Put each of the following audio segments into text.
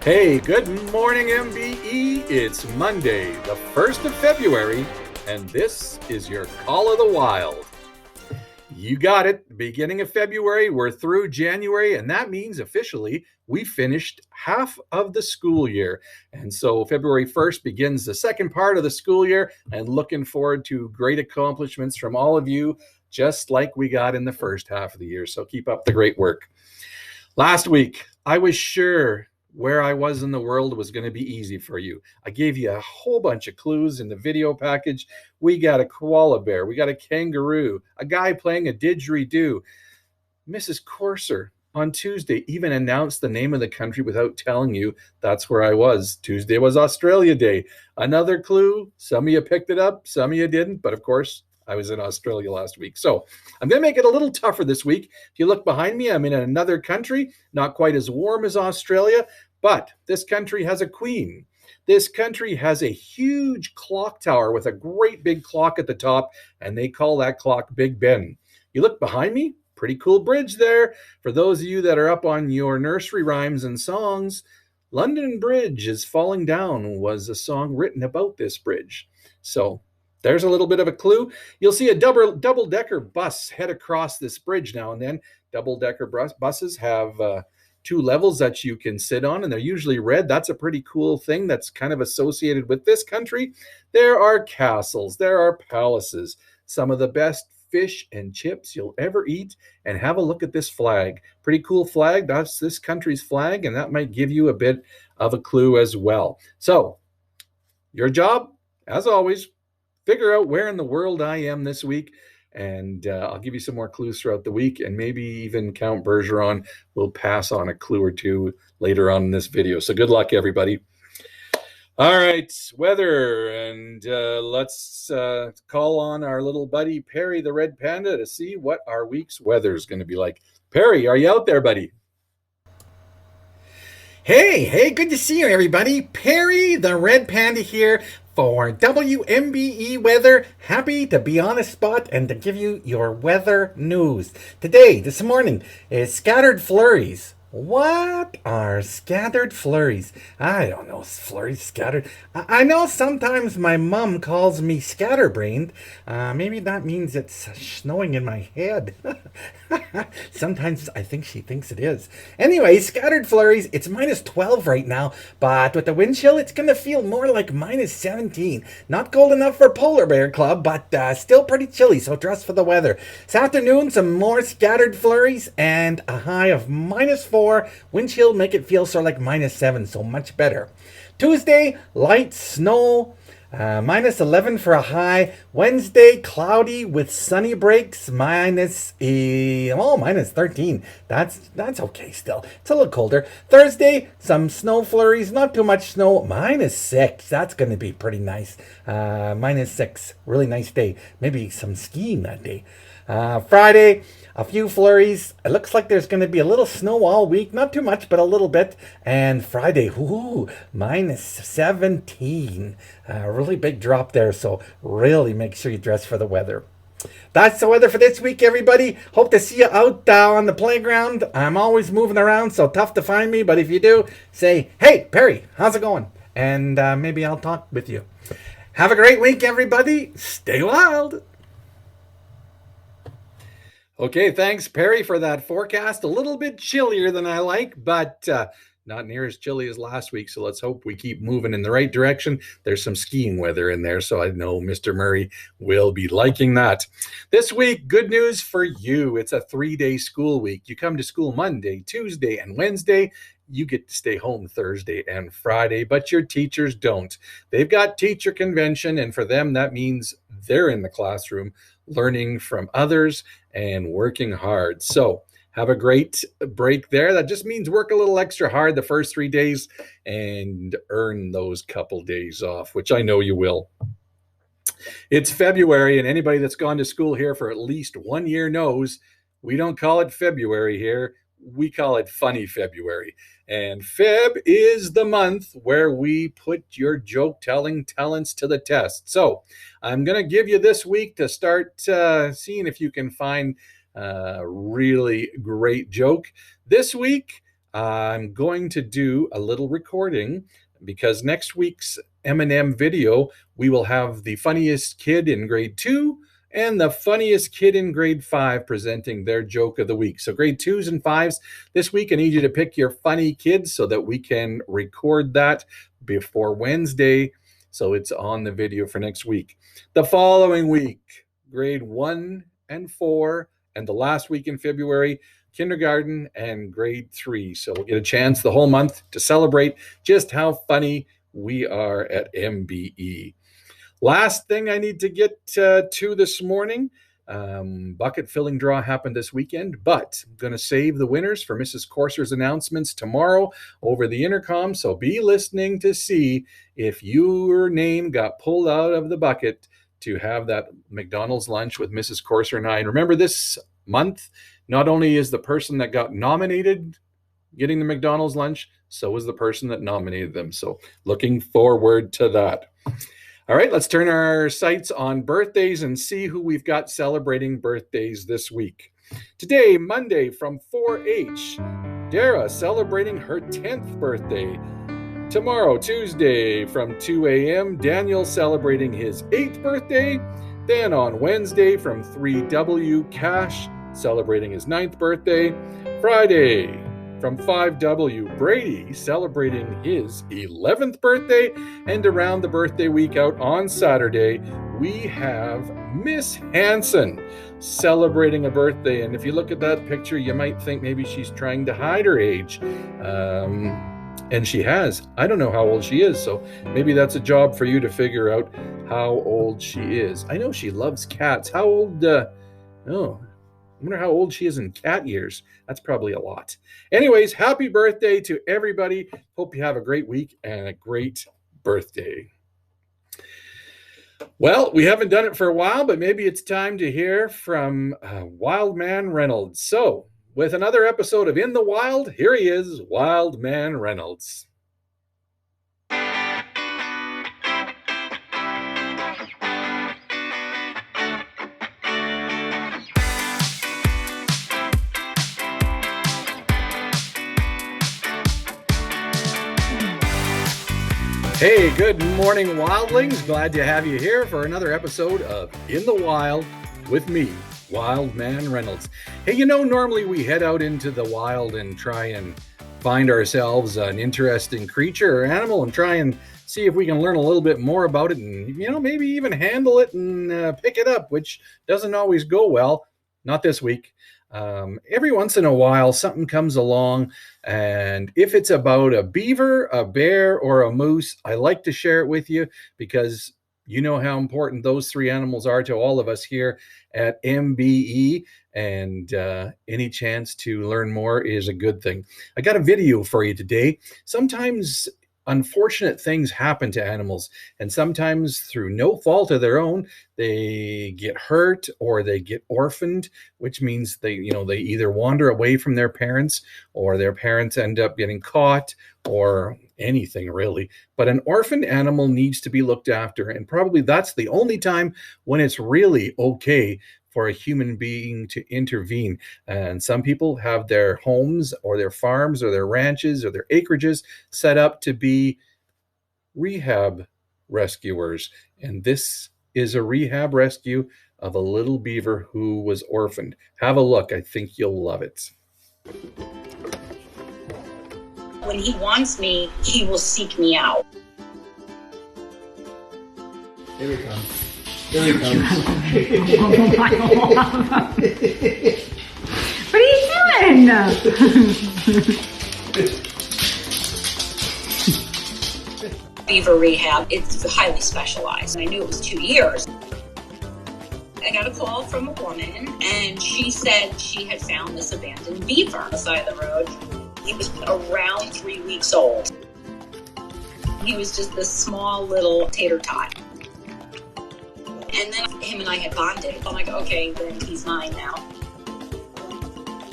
Hey, good morning, MBE. It's Monday, the 1st of February, and this is your Call of the Wild. You got it. Beginning of February, we're through January, and that means officially we finished half of the school year. And so February 1st begins the second part of the school year, and looking forward to great accomplishments from all of you, just like we got in the first half of the year. So keep up the great work. Last week, I was sure where I was in the world was going to be easy for you. I gave you a whole bunch of clues in the video package. We got a koala bear, we got a kangaroo, a guy playing a didgeridoo. Mrs. Corser on Tuesday even announced the name of the country without telling you that's where I was. Tuesday was Australia Day. Another clue, some of you picked it up, some of you didn't, but of course, I was in Australia last week. So I'm going to make it a little tougher this week. If you look behind me, I'm in another country, not quite as warm as Australia, but this country has a queen. This country has a huge clock tower with a great big clock at the top, and they call that clock Big Ben. You look behind me, pretty cool bridge there. For those of you that are up on your nursery rhymes and songs, London Bridge is Falling Down was a song written about this bridge. So there's a little bit of a clue. You'll see a double-decker bus head across this bridge now and then. Double-decker buses have two levels that you can sit on, and they're usually red. That's a pretty cool thing that's kind of associated with this country. There are castles. There are palaces. Some of the best fish and chips you'll ever eat. And have a look at this flag. Pretty cool flag. That's this country's flag, and that might give you a bit of a clue as well. So your job, as always, figure out where in the world I am this week, and I'll give you some more clues throughout the week, and maybe even Count Bergeron will pass on a clue or two later on in this video. So good luck, everybody. All right, weather, and let's call on our little buddy Perry the Red Panda to see what our week's weather is going to be like. Perry, are you out there, buddy? Hey, good to see you, everybody. Perry the Red Panda here for WMBE Weather. Happy to be on the spot and to give you your weather news. This morning, is scattered flurries. What are scattered flurries? I don't know, flurries, scattered. I know sometimes my mom calls me scatterbrained. Maybe that means it's snowing in my head. Sometimes I think she thinks it is. Anyway, scattered flurries, it's minus 12 right now, but with the wind chill, it's going to feel more like minus 17. Not cold enough for Polar Bear Club, but still pretty chilly, so dress for the weather. This afternoon, some more scattered flurries and a high of minus 4. Wind chill make it feel sort of like minus 7, so much better. Tuesday, light snow, minus 11 for a high. Wednesday, cloudy with sunny breaks, minus 13. That's okay still. It's a little colder. Thursday, some snow flurries, not too much snow, minus 6. That's going to be pretty nice. Minus 6, really nice day. Maybe some skiing that day. Friday, a few flurries. It looks like there's going to be a little snow all week. Not too much, but a little bit. And Friday, minus 17. Really big drop there, so really make sure you dress for the weather. That's the weather for this week, everybody. Hope to see you out on the playground. I'm always moving around, so tough to find me. But if you do, say, hey, Perry, how's it going? And maybe I'll talk with you. Have a great week, everybody. Stay wild. Okay, thanks, Perry, for that forecast. A little bit chillier than I like, but not near as chilly as last week. So let's hope we keep moving in the right direction. There's some skiing weather in there, so I know Mr. Murray will be liking that. This week, good news for you. It's a 3-day school week. You come to school Monday, Tuesday, and Wednesday. You get to stay home Thursday and Friday, but your teachers don't. They've got teacher convention, and for them, that means they're in the classroom learning from others and working hard. So have a great break there. That just means work a little extra hard the first 3 days and earn those couple days off, which I know you will. It's February, and anybody that's gone to school here for at least 1 year knows we don't call it February here. we call it Funny February. And Feb is the month where we put your joke telling talents to the test. So I'm going to give you this week to start seeing if you can find a really great joke. This week, I'm going to do a little recording because next week's M&M video, we will have the funniest kid in grade 2 and the funniest kid in grade 5 presenting their joke of the week. So grade 2s and 5s, this week I need you to pick your funny kids so that we can record that before Wednesday, so it's on the video for next week. The following week, grade 1 and 4, and the last week in February, kindergarten and grade 3. So we'll get a chance the whole month to celebrate just how funny we are at MBE. Last thing I need to get to this morning, bucket filling draw happened this weekend, but I'm going to save the winners for Mrs. Courser's announcements tomorrow over the intercom. So be listening to see if your name got pulled out of the bucket to have that McDonald's lunch with Mrs. Courser and I. And remember, this month, not only is the person that got nominated getting the McDonald's lunch, so is the person that nominated them. So looking forward to that. All right, let's turn our sights on birthdays and see who we've got celebrating birthdays this week. Today, Monday, from 4-H, Dara celebrating her 10th birthday. Tomorrow, Tuesday, from 2 a.m., Daniel celebrating his 8th birthday. Then on Wednesday, from 3W, Cash celebrating his 9th birthday. Friday, from 5W, Brady celebrating his 11th birthday. And around the birthday week out on Saturday, we have Miss Hanson celebrating a birthday. And if you look at that picture, you might think maybe she's trying to hide her age. And she has. I don't know how old she is, so maybe that's a job for you to figure out how old she is. I know she loves cats. How old? I wonder how old she is in cat years. That's probably a lot. Anyways, happy birthday to everybody. Hope you have a great week and a great birthday. Well, we haven't done it for a while, but maybe it's time to hear from Wildman Reynolds. So, with another episode of In the Wild, here he is, Wildman Reynolds. Hey, good morning, wildlings. Glad to have you here for another episode of In the Wild with me, Wildman Reynolds. Hey, normally we head out into the wild and try and find ourselves an interesting creature or animal and try and see if we can learn a little bit more about it and, maybe even handle it and pick it up, which doesn't always go well. Not this week. Every once in a while, something comes along, and if it's about a beaver, a bear, or a moose, I like to share it with you because you know how important those three animals are to all of us here at MBE, and any chance to learn more is a good thing. I got a video for you today. Sometimes unfortunate things happen to animals, and sometimes through no fault of their own, they get hurt or they get orphaned, which means they either wander away from their parents or their parents end up getting caught or anything really. But an orphaned animal needs to be looked after, and probably that's the only time when it's really okay for a human being to intervene. And some people have their homes or their farms or their ranches or their acreages set up to be rehab rescuers. And this is a rehab rescue of a little beaver who was orphaned. Have a look. I think you'll love it. When he wants me, he will seek me out. Here he comes. Here he comes. What are you doing? Beaver Rehab, it's highly specialized. I knew it was 2 years. I got a call from a woman, and she said she had found this abandoned beaver on the side of the road. He was around 3 weeks old. He was just this small little tater tot. And then him and I had bonded. I'm like, okay, then he's mine now.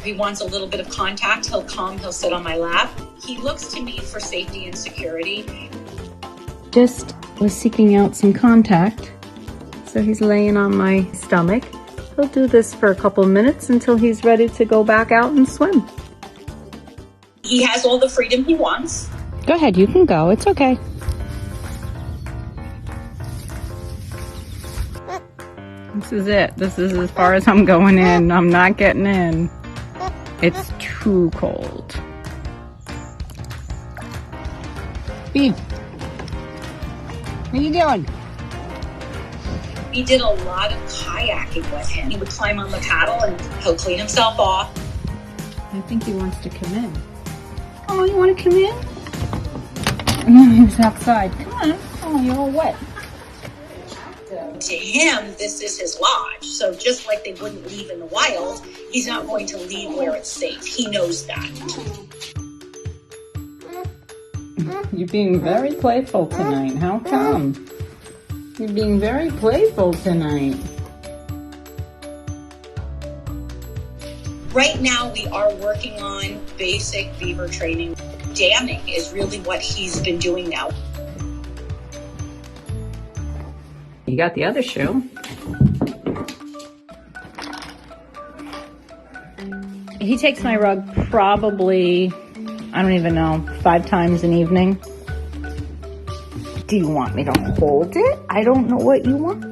If he wants a little bit of contact, he'll come, he'll sit on my lap. He looks to me for safety and security. Just was seeking out some contact. So he's laying on my stomach. He'll do this for a couple minutes until he's ready to go back out and swim. He has all the freedom he wants. Go ahead, you can go. It's okay. This is it. This is as far as I'm going in. I'm not getting in. It's too cold. Beef, what are you doing? We did a lot of kayaking with him. He would climb on the paddle and he'll clean himself off. I think he wants to come in. Oh, you want to come in? No, he was outside. Come on. Oh, you're all wet. To him, this is his lodge. So just like they wouldn't leave in the wild, he's not going to leave where it's safe. He knows that. You're being very playful tonight. How come? You're being very playful tonight. Right now, we are working on basic beaver training. Damming is really what he's been doing now. You got the other shoe. He takes my rug probably, I don't even know, 5 times an evening. Do you want me to hold it? I don't know what you want.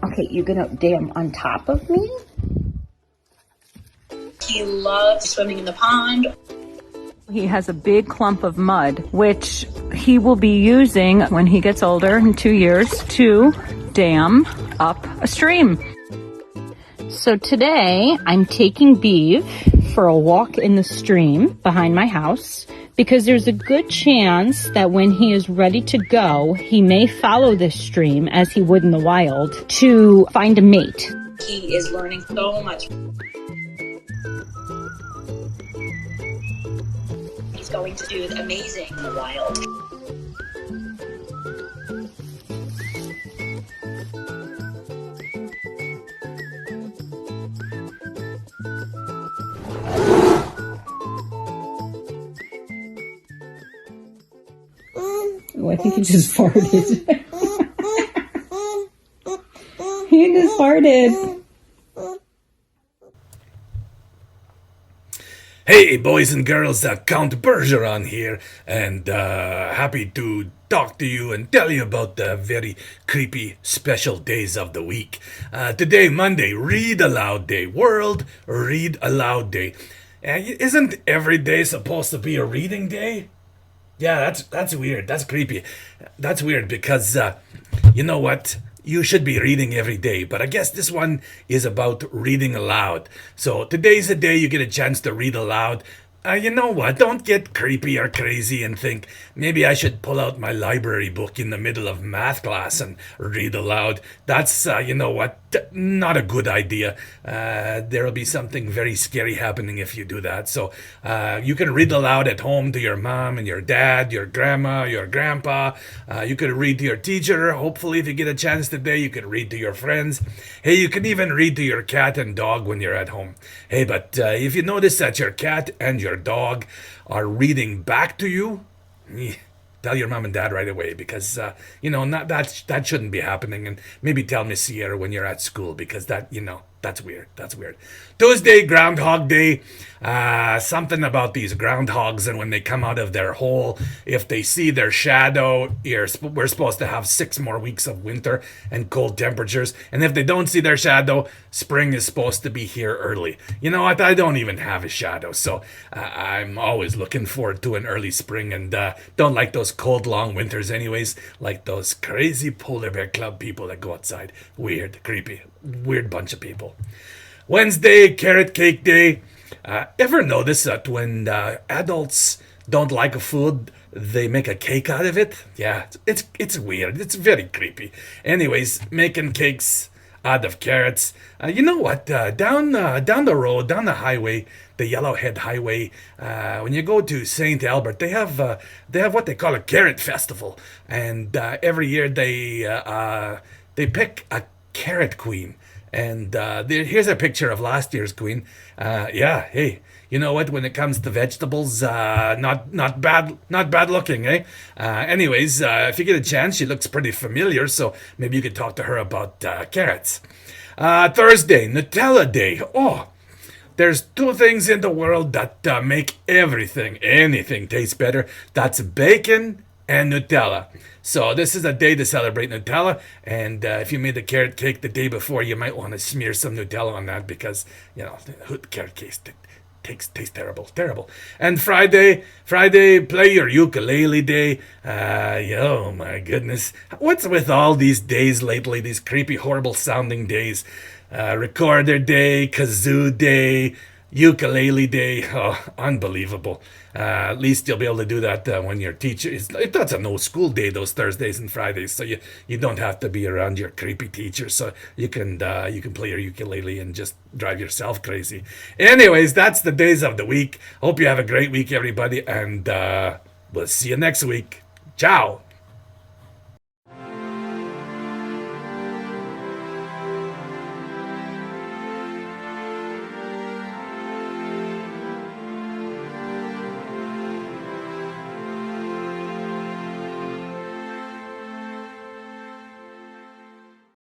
Okay, you're gonna dam on top of me? He loves swimming in the pond. He has a big clump of mud, which he will be using when he gets older in 2 years to dam up a stream. So today I'm taking Beav for a walk in the stream behind my house because there's a good chance that when he is ready to go, he may follow this stream as he would in the wild to find a mate. He is learning so much. He's going to do amazing in the wild. Oh, I think he just farted. He just farted. Hey, boys and girls, Count Bergeron here, and happy to talk to you and tell you about the very creepy special days of the week. Today, Monday, Read Aloud Day, World Read Aloud Day. Isn't every day supposed to be a reading day? Yeah, that's weird. That's creepy. That's weird because, you know what? You should be reading every day, but I guess this one is about reading aloud. So today's the day you get a chance to read aloud. You know what? Don't get creepy or crazy and think maybe I should pull out my library book in the middle of math class and read aloud. That's, you know what? Not a good idea. There'll be something very scary happening if you do that. So you can read aloud at home to your mom and your dad, your grandma, your grandpa. You could read to your teacher. Hopefully, if you get a chance today, you could read to your friends. Hey, you can even read to your cat and dog when you're at home. Hey, but if you notice that your cat and your dog are reading back to you, tell your mom and dad right away because, you know, that shouldn't be happening. And maybe tell Miss Sierra when you're at school because that, you know, that's weird. That's weird. Tuesday, Groundhog Day. Something about these groundhogs and when they come out of their hole, if they see their shadow, we're supposed to have 6 more weeks of winter and cold temperatures. And if they don't see their shadow, spring is supposed to be here early. You know what? I don't even have a shadow. So I'm always looking forward to an early spring and don't like those cold, long winters anyways. Like those crazy Polar Bear Club people that go outside. Weird, creepy, weird bunch of people. Wednesday, Carrot Cake Day. Ever notice that when adults don't like a food, they make a cake out of it? Yeah, it's weird. It's very creepy. Anyways, making cakes out of carrots. You know what? Down the road, down the highway, the Yellowhead Highway, when you go to St. Albert, they have what they call a carrot festival, and every year they pick a carrot queen. And here's a picture of last year's queen. Yeah, hey, you know what? When it comes to vegetables, not bad looking, eh? Anyways, if you get a chance, she looks pretty familiar, so maybe you could talk to her about carrots. Thursday, Nutella Day. Oh, there's two things in the world that make anything taste better. That's bacon and Nutella. So this is a day to celebrate Nutella, and if you made the carrot cake the day before, you might want to smear some Nutella on that because, the carrot cake tastes terrible. And Friday, play your ukulele day. Oh my goodness. What's with all these days lately, these creepy, horrible sounding days? Recorder day, kazoo day, ukulele day. Oh, unbelievable. At least you'll be able to do that when your teacher is. That's a no school day, those Thursdays and Fridays, so you don't have to be around your creepy teacher, so you can play your ukulele and just drive yourself crazy. Anyways, that's the days of the week. Hope you have a great week, everybody, and we'll see you next week. Ciao.